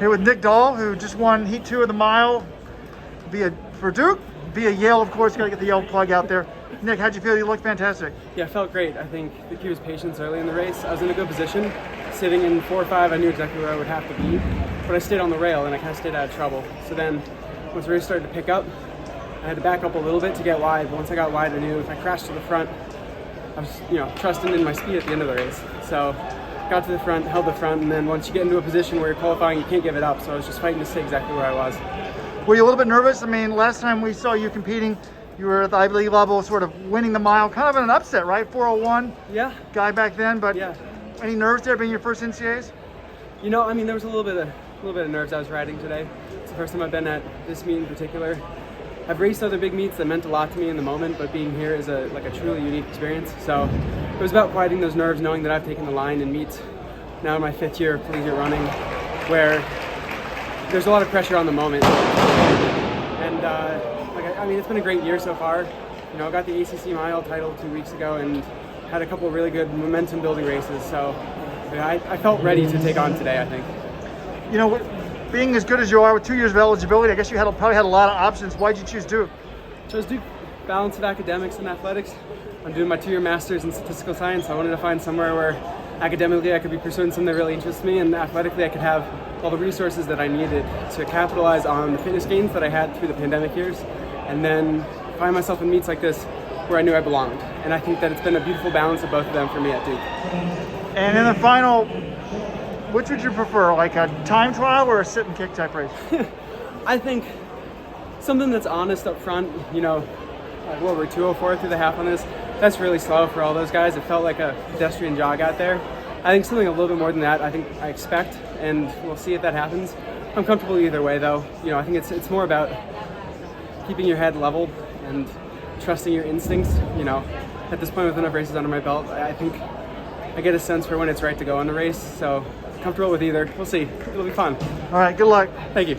Here with Nick Dahl, who just won Heat 2 of the mile for Duke, via Yale, of course. Got to get the Yale plug out there. Nick, how'd you feel? You looked fantastic. Yeah, I felt great. I think the key was patience early in the race. I was in a good position. Sitting in 4 or 5, I knew exactly where I would have to be. But I stayed on the rail, and I kind of stayed out of trouble. So then, once the race started to pick up, I had to back up a little bit to get wide. But once I got wide, I knew if I crashed to the front, I was, trusting in my speed at the end of the race. So got to the front, held the front, and then once you get into a position where you're qualifying, you can't give it up. So I was just fighting to stay exactly where I was. Were you a little bit nervous? I mean, last time we saw you competing, you were at the Ivy League level, sort of winning the mile, kind of in an upset, right? 4:01 Yeah. guy back then, but Yeah. Any nerves there being your first NCAAs? There was a little bit of nerves I was riding today. It's the first time I've been at this meet in particular. I've raced other big meets that meant a lot to me in the moment, but being here is a truly unique experience. So it was about quieting those nerves, knowing that I've taken the line in meets now in my 5th year of collegiate running, where there's a lot of pressure on the moment. And it's been a great year so far. I got the ACC mile title 2 weeks ago and had a couple of really good momentum building races. So I felt ready to take on today, I think. Being as good as you are with 2 years of eligibility, I guess you probably had a lot of options. Why'd you choose Duke? Chose Duke. Balance of academics and athletics. I'm doing my 2-year master's in statistical science. I wanted to find somewhere where academically I could be pursuing something that really interests me, and athletically I could have all the resources that I needed to capitalize on the fitness gains that I had through the pandemic years, and then find myself in meets like this where I knew I belonged. And I think that it's been a beautiful balance of both of them for me at Duke. And in the final, which would you prefer, like a time trial or a sit and kick type race? I think something that's honest up front, we're 2:04 through the half on this. That's really slow for all those guys. It felt like a pedestrian jog out there. I think something a little bit more than that, I expect, and we'll see if that happens. I'm comfortable either way, though. I think it's more about keeping your head level and trusting your instincts. At this point with enough races under my belt, I think I get a sense for when it's right to go on the race. So comfortable with either. We'll see. It'll be fun. All right, good luck. Thank you.